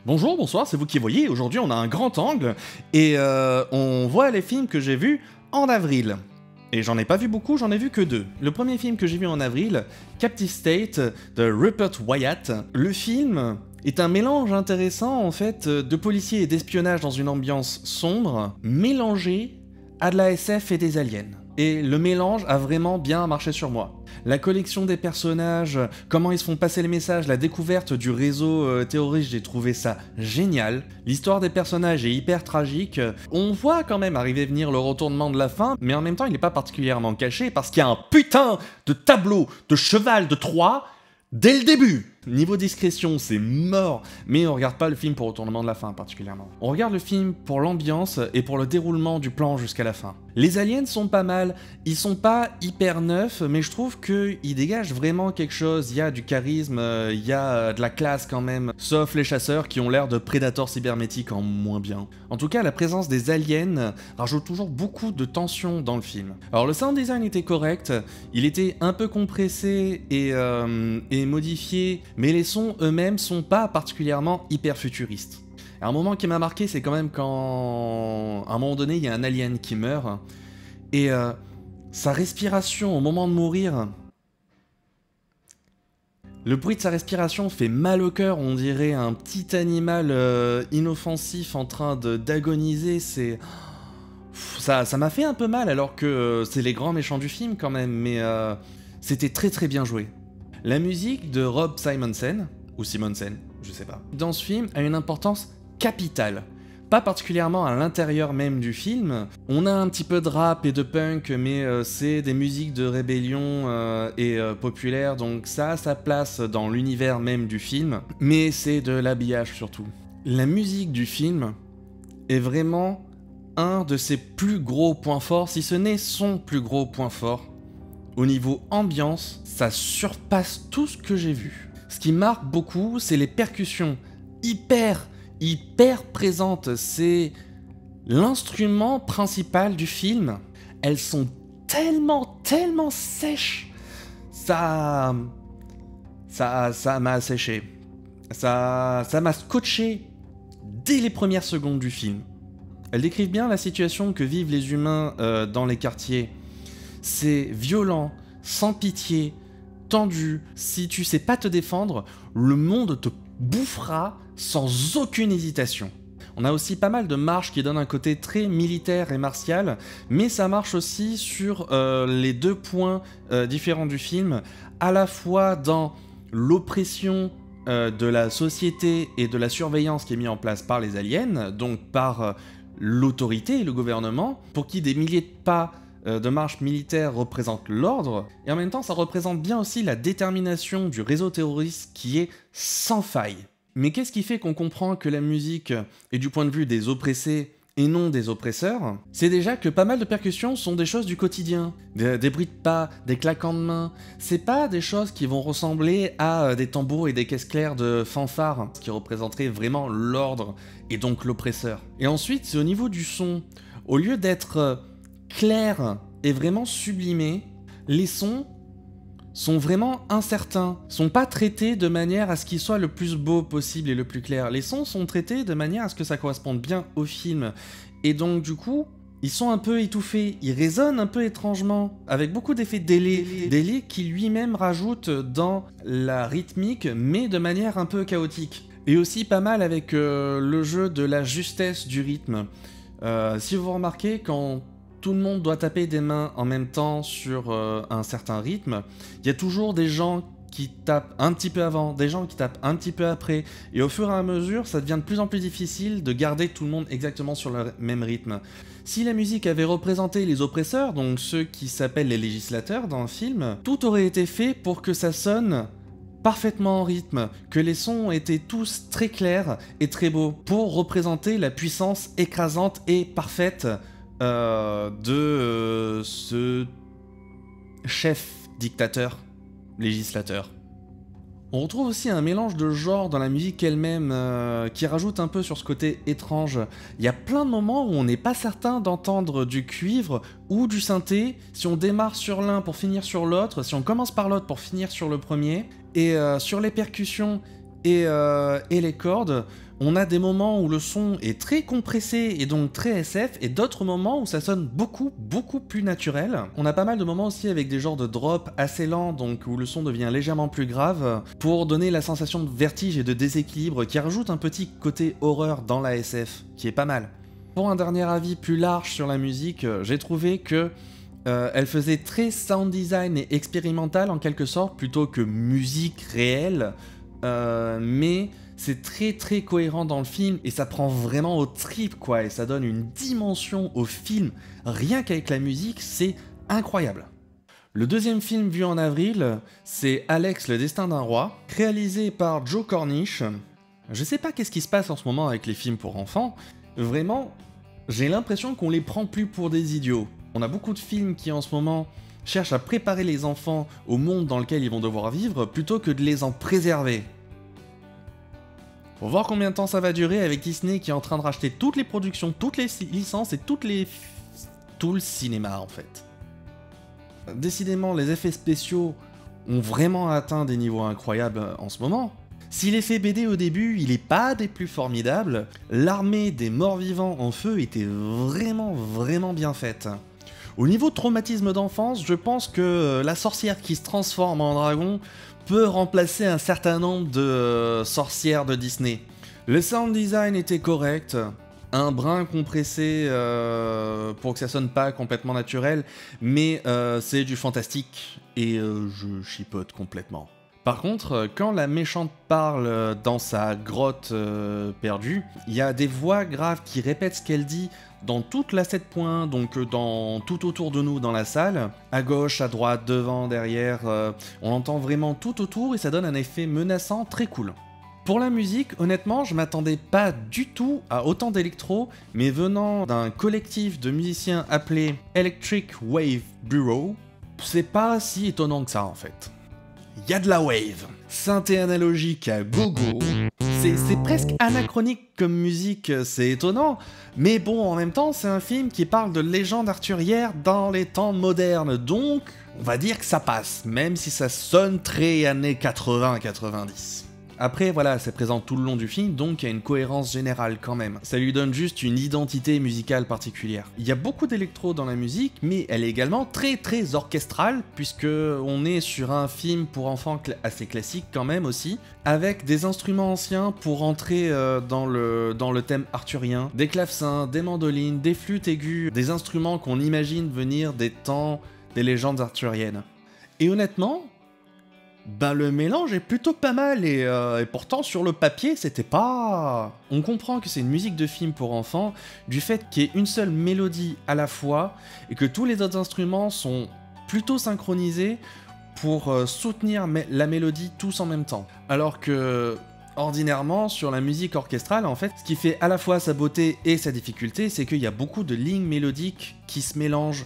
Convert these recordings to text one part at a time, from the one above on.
Bonjour, bonsoir, c'est vous qui voyez. Aujourd'hui, on a un grand angle et on voit les films que j'ai vus en avril. Et j'en ai pas vu beaucoup, j'en ai vu que deux. Le premier film que j'ai vu en avril, Captive State de Rupert Wyatt. Le film est un mélange intéressant en fait de policiers et d'espionnage dans une ambiance sombre, mélangé à de la SF et des aliens. Et le mélange a vraiment bien marché sur moi. La collection des personnages, comment ils se font passer les messages, la découverte du réseau terroriste, j'ai trouvé ça génial. L'histoire des personnages est hyper tragique. On voit quand même arriver venir le retournement de la fin, mais en même temps il n'est pas particulièrement caché parce qu'il y a un putain de tableau de cheval de Troie dès le début. Niveau discrétion, c'est mort, mais on regarde pas le film pour le retournement de la fin particulièrement. On regarde le film pour l'ambiance et pour le déroulement du plan jusqu'à la fin. Les aliens sont pas mal, ils sont pas hyper neufs, mais je trouve qu'ils dégagent vraiment quelque chose. Il y a du charisme, il y a de la classe quand même, sauf les chasseurs qui ont l'air de prédateurs cybernétiques en moins bien. En tout cas, la présence des aliens rajoute toujours beaucoup de tension dans le film. Alors le sound design était correct, il était un peu compressé et modifié, mais les sons eux-mêmes sont pas particulièrement hyper futuristes. Un moment qui m'a marqué, c'est quand même quand, à un moment donné, il y a un alien qui meurt, et sa respiration au moment de mourir, le bruit de sa respiration fait mal au cœur, on dirait un petit animal inoffensif en train d'agoniser, c'est... Ça m'a fait un peu mal alors que c'est les grands méchants du film quand même, mais c'était très très bien joué. La musique de Rob Simonsen, ou Simonsen, je sais pas, dans ce film a une importance capitale. Pas particulièrement à l'intérieur même du film. On a un petit peu de rap et de punk, mais c'est des musiques de rébellion et populaires, donc ça a sa place dans l'univers même du film, mais c'est de l'habillage surtout. La musique du film est vraiment un de ses plus gros points forts, si ce n'est son plus gros point fort. Au niveau ambiance, ça surpasse tout ce que j'ai vu. Ce qui marque beaucoup, c'est les percussions hyper présentes. C'est l'instrument principal du film. Elles sont tellement sèches. Ça m'a asséché. Ça m'a scotché dès les premières secondes du film. Elles décrivent bien la situation que vivent les humains dans les quartiers. C'est violent, sans pitié, tendu. Si tu sais pas te défendre, le monde te bouffera sans aucune hésitation. On a aussi pas mal de marches qui donnent un côté très militaire et martial, mais ça marche aussi sur les deux points différents du film, à la fois dans l'oppression de la société et de la surveillance qui est mise en place par les aliens, donc par l'autorité et le gouvernement, pour qui des milliers de pas de marche militaire représente l'ordre, et en même temps ça représente bien aussi la détermination du réseau terroriste qui est sans faille. Mais qu'est-ce qui fait qu'on comprend que la musique est du point de vue des oppressés et non des oppresseurs? C'est déjà que pas mal de percussions sont des choses du quotidien, des bruits de pas, des claquants de mains. C'est pas des choses qui vont ressembler à des tambours et des caisses claires de fanfare, ce qui représenterait vraiment l'ordre et donc l'oppresseur. Et ensuite, c'est au niveau du son. Au lieu d'être clair et vraiment sublimé, les sons sont vraiment incertains, sont pas traités de manière à ce qu'ils soient le plus beau possible et le plus clair. Les sons sont traités de manière à ce que ça corresponde bien au film. Et donc du coup, ils sont un peu étouffés, ils résonnent un peu étrangement, avec beaucoup d'effets délai qui lui-même rajoute dans la rythmique, mais de manière un peu chaotique. Et aussi pas mal avec le jeu de la justesse du rythme. Si vous remarquez, quand tout le monde doit taper des mains en même temps sur un certain rythme, il y a toujours des gens qui tapent un petit peu avant, des gens qui tapent un petit peu après, et au fur et à mesure, ça devient de plus en plus difficile de garder tout le monde exactement sur le même rythme. Si la musique avait représenté les oppresseurs, donc ceux qui s'appellent les législateurs dans le film, tout aurait été fait pour que ça sonne parfaitement en rythme, que les sons étaient tous très clairs et très beaux, pour représenter la puissance écrasante et parfaite de ce chef dictateur, législateur. On retrouve aussi un mélange de genres dans la musique elle-même qui rajoute un peu sur ce côté étrange. Il y a plein de moments où on n'est pas certain d'entendre du cuivre ou du synthé, si on démarre sur l'un pour finir sur l'autre, si on commence par l'autre pour finir sur le premier. Et sur les percussions, et les cordes, on a des moments où le son est très compressé et donc très SF, et d'autres moments où ça sonne beaucoup plus naturel. On a pas mal de moments aussi avec des genres de drops assez lents, donc où le son devient légèrement plus grave, pour donner la sensation de vertige et de déséquilibre qui rajoute un petit côté horreur dans la SF, qui est pas mal. Pour un dernier avis plus large sur la musique, j'ai trouvé que elle faisait très sound design et expérimental en quelque sorte, plutôt que musique réelle, mais c'est très cohérent dans le film et ça prend vraiment au trip quoi, et ça donne une dimension au film, rien qu'avec la musique, c'est incroyable. Le deuxième film vu en avril, c'est Alex, le destin d'un roi, réalisé par Joe Cornish. Je sais pas qu'est-ce qui se passe en ce moment avec les films pour enfants, vraiment, j'ai l'impression qu'on les prend plus pour des idiots. On a beaucoup de films qui en ce moment cherchent à préparer les enfants au monde dans lequel ils vont devoir vivre plutôt que de les en préserver. Faut voir combien de temps ça va durer avec Disney qui est en train de racheter toutes les productions, toutes les licences et tout le cinéma en fait. Décidément, les effets spéciaux ont vraiment atteint des niveaux incroyables en ce moment. Si l'effet BD au début, il est pas des plus formidables, l'armée des morts-vivants en feu était vraiment bien faite. Au niveau traumatisme d'enfance, je pense que la sorcière qui se transforme en dragon peut remplacer un certain nombre de sorcières de Disney. Le sound design était correct, un brin compressé pour que ça sonne pas complètement naturel, mais c'est du fantastique et je chipote complètement. Par contre, quand la méchante parle dans sa grotte perdue, il y a des voix graves qui répètent ce qu'elle dit dans toute la 7 points, donc tout autour de nous dans la salle, à gauche, à droite, devant, derrière, on entend vraiment tout autour et ça donne un effet menaçant très cool. Pour la musique, honnêtement, je m'attendais pas du tout à autant d'électro, mais venant d'un collectif de musiciens appelé Electric Wave Bureau, c'est pas si étonnant que ça en fait. Y a de la wave, synthé analogique à gogo, c'est presque anachronique comme musique, c'est étonnant, mais bon, en même temps, c'est un film qui parle de légende arthurière dans les temps modernes, donc on va dire que ça passe, même si ça sonne très années 80-90. Après, voilà, c'est présent tout le long du film, donc il y a une cohérence générale quand même. Ça lui donne juste une identité musicale particulière. Il y a beaucoup d'électro dans la musique, mais elle est également très orchestrale, puisque on est sur un film pour enfants assez classique quand même aussi, avec des instruments anciens pour entrer dans le thème arthurien, des clavecins, des mandolines, des flûtes aiguës, des instruments qu'on imagine venir des temps des légendes arthuriennes. Et honnêtement, le mélange est plutôt pas mal et pourtant sur le papier c'était pas... On comprend que c'est une musique de film pour enfants du fait qu'il y ait une seule mélodie à la fois et que tous les autres instruments sont plutôt synchronisés pour soutenir la mélodie tous en même temps. Alors que ordinairement sur la musique orchestrale en fait, ce qui fait à la fois sa beauté et sa difficulté, c'est qu'il y a beaucoup de lignes mélodiques qui se mélangent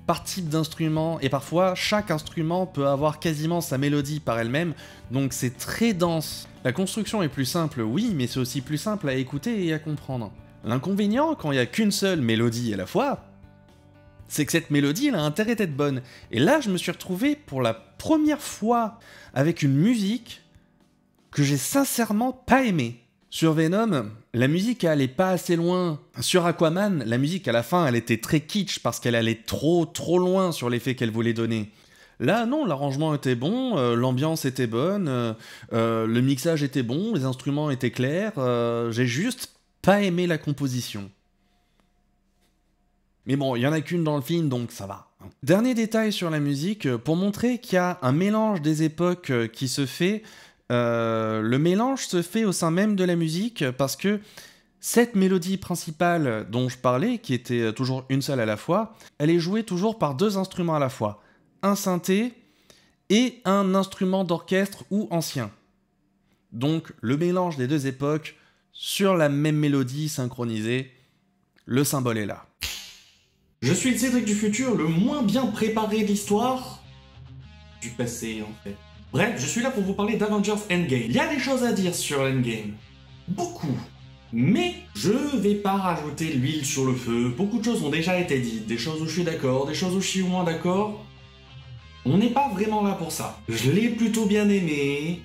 par type d'instrument, et parfois chaque instrument peut avoir quasiment sa mélodie par elle-même, donc c'est très dense. La construction est plus simple, oui, mais c'est aussi plus simple à écouter et à comprendre. L'inconvénient, quand il n'y a qu'une seule mélodie à la fois, c'est que cette mélodie, elle a intérêt d'être bonne. Et là, je me suis retrouvé pour la première fois avec une musique que j'ai sincèrement pas aimée. Sur Venom, la musique allait pas assez loin. Sur Aquaman, la musique à la fin, elle était très kitsch parce qu'elle allait trop loin sur l'effet qu'elle voulait donner. Là, non, l'arrangement était bon, l'ambiance était bonne, le mixage était bon, les instruments étaient clairs, j'ai juste pas aimé la composition. Mais bon, il y en a qu'une dans le film, donc ça va. Dernier détail sur la musique, pour montrer qu'il y a un mélange des époques qui se fait. Le mélange se fait au sein même de la musique parce que cette mélodie principale dont je parlais, qui était toujours une seule à la fois, elle est jouée toujours par deux instruments à la fois. Un synthé et un instrument d'orchestre ou ancien. Donc le mélange des deux époques sur la même mélodie synchronisée, le symbole est là. Je suis le Cédric du futur, le moins bien préparé de l'histoire du passé en fait. Bref, je suis là pour vous parler d'Avengers Endgame. Il y a des choses à dire sur Endgame. Beaucoup. Mais je vais pas rajouter l'huile sur le feu. Beaucoup de choses ont déjà été dites. Des choses où je suis d'accord, des choses où je suis moins d'accord. On n'est pas vraiment là pour ça. Je l'ai plutôt bien aimé.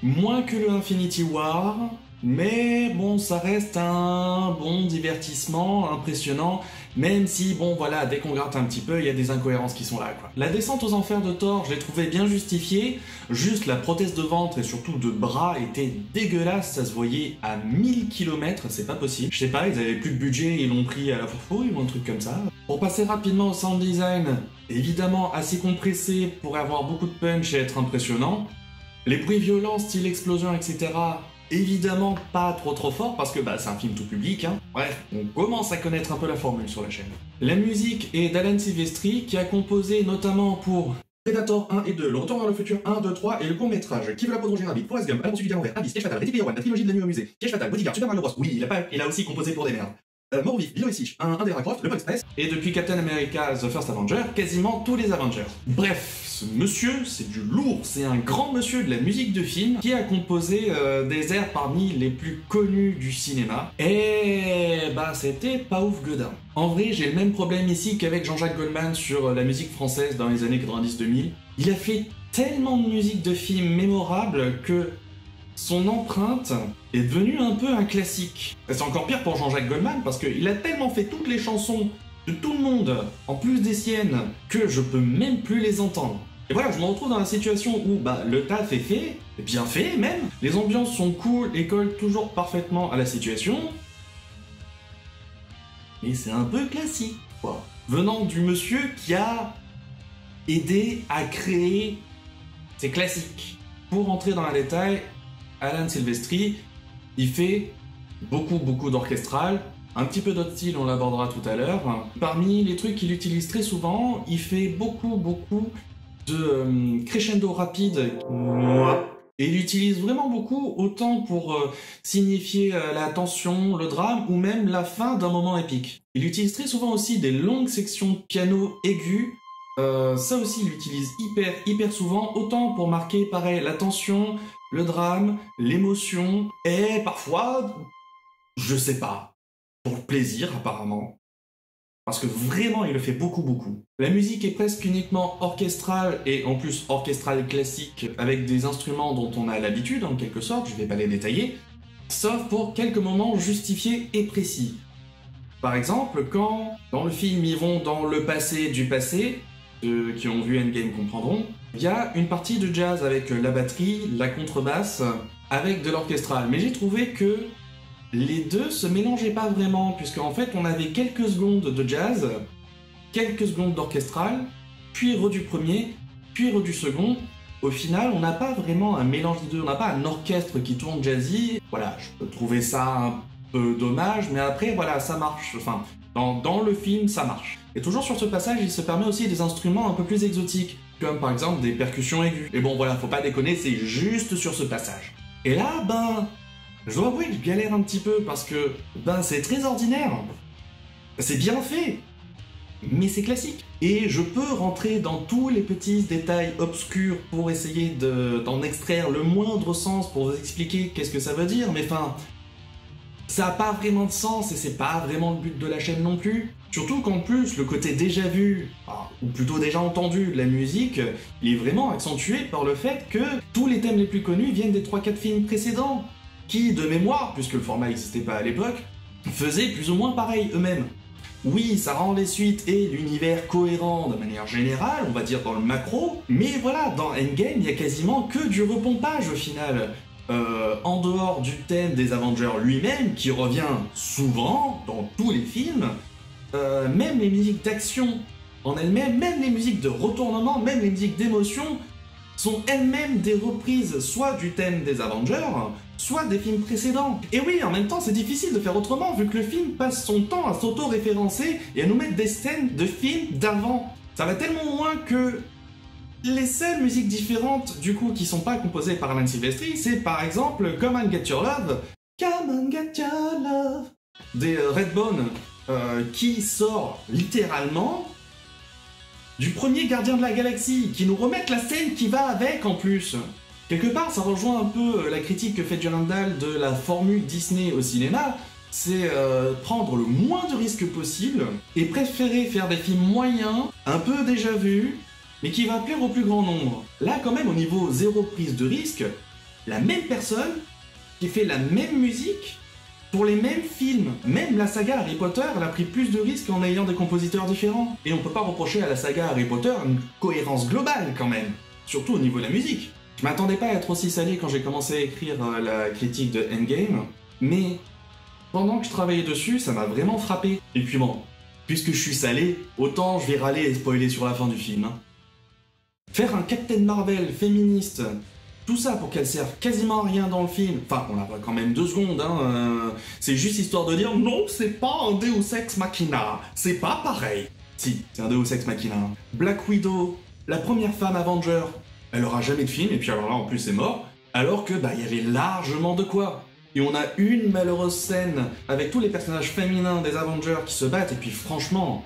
moins que le Infinity War, mais bon, ça reste un bon divertissement, impressionnant, même si, bon, voilà, dès qu'on gratte un petit peu, il y a des incohérences qui sont là, quoi. La descente aux enfers de Thor, je l'ai trouvé bien justifiée, juste la prothèse de ventre et surtout de bras était dégueulasse, ça se voyait à 1000 km, c'est pas possible. Je sais pas, ils avaient plus de budget, ils l'ont pris à la fourfouille ou un truc comme ça. Pour passer rapidement au sound design, évidemment assez compressé pour avoir beaucoup de punch et être impressionnant. Les bruits violents, style explosion, etc., évidemment pas trop fort parce que c'est un film tout public, hein. Bref, on commence à connaître un peu la formule sur la chaîne. La musique est d'Alan Silvestri qui a composé notamment pour Predator 1 et 2, Le Retour vers le futur 1, 2, 3 et le court-métrage Qui veut la peau de Roger Rabbit, Forrest Gump, À la poursuite du diamant vert, Abyss, Cage Fatal, Ready Player One, la trilogie de la nuit au musée, Cage Fatal, Bodyguard, Super Mario Bros. Oui, il a aussi composé pour des merdes. Mort vif, Lilo et Stitch, un des Croft, le Pole Express, et depuis Captain America The First Avenger, quasiment tous les Avengers. Bref, ce monsieur, c'est du lourd, c'est un grand monsieur de la musique de film qui a composé des airs parmi les plus connus du cinéma, et c'était pas ouf godin. En vrai, j'ai le même problème ici qu'avec Jean-Jacques Goldman sur la musique française dans les années 90-2000. Il a fait tellement de musique de film mémorable que son empreinte est devenue un peu un classique. Et c'est encore pire pour Jean-Jacques Goldman parce qu'il a tellement fait toutes les chansons de tout le monde, en plus des siennes, que je peux même plus les entendre. Et voilà, je me retrouve dans la situation où le taf est fait, et bien fait même, les ambiances sont cool et collent toujours parfaitement à la situation, mais c'est un peu classique, quoi. Venant du monsieur qui a aidé à créer ces classiques. Pour entrer dans les détails, Alan Silvestri, il fait beaucoup d'orchestral, un petit peu d'autres styles, on l'abordera tout à l'heure. Parmi les trucs qu'il utilise très souvent, il fait beaucoup de crescendo rapide. Et il utilise vraiment beaucoup, autant pour signifier la tension, le drame, ou même la fin d'un moment épique. Il utilise très souvent aussi des longues sections de piano aigus. Ça aussi, il l'utilise hyper souvent, autant pour marquer, pareil, la tension, le drame, l'émotion, et parfois, je sais pas, pour le plaisir apparemment. Parce que vraiment, il le fait beaucoup. La musique est presque uniquement orchestrale, et en plus orchestrale classique, avec des instruments dont on a l'habitude, en quelque sorte, je vais pas les détailler, sauf pour quelques moments justifiés et précis. Par exemple, quand, dans le film, ils vont dans le passé du passé, qui ont vu Endgame comprendront, il y a une partie de jazz avec la batterie, la contrebasse, avec de l'orchestral. Mais j'ai trouvé que les deux se mélangeaient pas vraiment, puisque en fait on avait quelques secondes de jazz, quelques secondes d'orchestral, puis du premier, puis du second. Au final, on n'a pas vraiment un mélange des deux, on n'a pas un orchestre qui tourne jazzy. Voilà, je peux trouver ça un peu dommage, mais après voilà, ça marche. Enfin, dans le film, ça marche. Et toujours sur ce passage, il se permet aussi des instruments un peu plus exotiques, comme par exemple des percussions aiguës. Et bon voilà, faut pas déconner, c'est juste sur ce passage. Et là, je dois avouer que je galère un petit peu, parce que, c'est très ordinaire. C'est bien fait, mais c'est classique. Et je peux rentrer dans tous les petits détails obscurs pour essayer d'en extraire le moindre sens pour vous expliquer qu'est-ce que ça veut dire, mais ça n'a pas vraiment de sens et c'est pas vraiment le but de la chaîne non plus. Surtout qu'en plus, le côté déjà vu, ou plutôt déjà entendu de la musique, il est vraiment accentué par le fait que tous les thèmes les plus connus viennent des 3-4 films précédents, qui, de mémoire, puisque le format n'existait pas à l'époque, faisaient plus ou moins pareil eux-mêmes. Oui, ça rend les suites et l'univers cohérent de manière générale, on va dire dans le macro, mais voilà, dans Endgame, il y a quasiment que du repompage au final. En dehors du thème des Avengers lui-même, qui revient souvent dans tous les films, même les musiques d'action en elles-mêmes, même les musiques de retournement, même les musiques d'émotion, sont elles-mêmes des reprises soit du thème des Avengers, soit des films précédents. Et oui, en même temps, c'est difficile de faire autrement, vu que le film passe son temps à s'auto-référencer et à nous mettre des scènes de films d'avant. Ça va tellement loin que les seules musiques différentes, du coup, qui sont pas composées par Alan Silvestri, c'est par exemple Come and Get Your Love, Come and Get Your Love, des Redbone, qui sort littéralement du premier Gardien de la Galaxie, qui nous remettent la scène qui va avec en plus. Quelque part, ça rejoint un peu la critique que fait Durandal de la formule Disney au cinéma, c'est prendre le moins de risques possible et préférer faire des films moyens, un peu déjà vus, mais qui va plaire au plus grand nombre. Là, quand même, au niveau zéro prise de risque, la même personne qui fait la même musique pour les mêmes films. Même la saga Harry Potter, elle a pris plus de risques en ayant des compositeurs différents. Et on peut pas reprocher à la saga Harry Potter une cohérence globale quand même, surtout au niveau de la musique. Je m'attendais pas à être aussi salé quand j'ai commencé à écrire la critique de Endgame, mais pendant que je travaillais dessus, ça m'a vraiment frappé. Et puis bon, puisque je suis salé, autant je vais râler et spoiler sur la fin du film. Hein. Faire un Captain Marvel féministe, tout ça pour qu'elle serve quasiment à rien dans le film, enfin on la voit quand même 2 secondes, hein, c'est juste histoire de dire non, c'est pas un Deus Ex Machina, c'est pas pareil. Si, c'est un Deus Ex Machina. Black Widow, la première femme Avenger, elle aura jamais de film, et puis alors là en plus c'est mort, alors que bah il y avait largement de quoi. Et on a une malheureuse scène avec tous les personnages féminins des Avengers qui se battent, et puis franchement,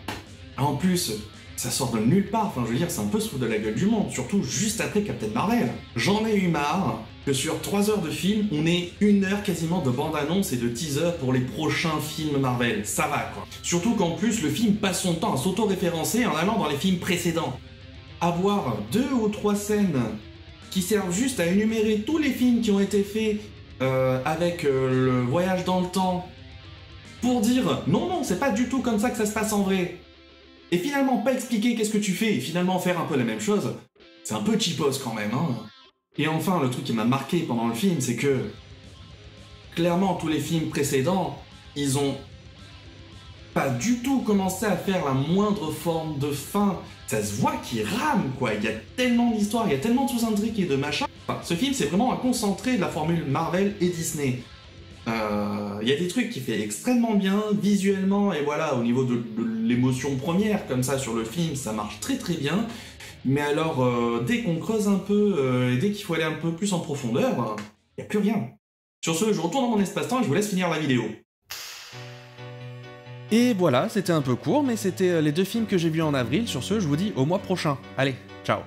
en plus, ça sort de nulle part, enfin je veux dire, c'est un peu se foutre de la gueule du monde, surtout juste après Captain Marvel. J'en ai eu marre que sur 3 heures de film, on ait 1 heure quasiment de bande-annonce et de teaser pour les prochains films Marvel, ça va quoi. Surtout qu'en plus, le film passe son temps à s'auto-référencer en allant dans les films précédents. Avoir 2 ou 3 scènes qui servent juste à énumérer tous les films qui ont été faits avec le voyage dans le temps, pour dire non, c'est pas du tout comme ça que ça se passe en vrai. Et finalement pas expliquer qu'est-ce que tu fais et finalement faire un peu la même chose, c'est un peu cheapos quand même, hein. Et enfin, le truc qui m'a marqué pendant le film, c'est que clairement tous les films précédents, ils ont pas du tout commencé à faire la moindre forme de fin. Ça se voit qu'ils rament quoi, il y a tellement d'histoires, il y a tellement de sous-intrigues et de machins. Enfin, ce film c'est vraiment un concentré de la formule Marvel et Disney. Il y a des trucs qui fait extrêmement bien visuellement et voilà au niveau de l'émotion première comme ça sur le film ça marche très très bien, mais alors dès qu'on creuse un peu et dès qu'il faut aller un peu plus en profondeur, il n'y a plus rien. Sur ce, je retourne dans mon espace-temps et je vous laisse finir la vidéo. Et voilà, c'était un peu court, mais c'était les 2 films que j'ai vus en avril. Sur ce, je vous dis au mois prochain. Allez, ciao.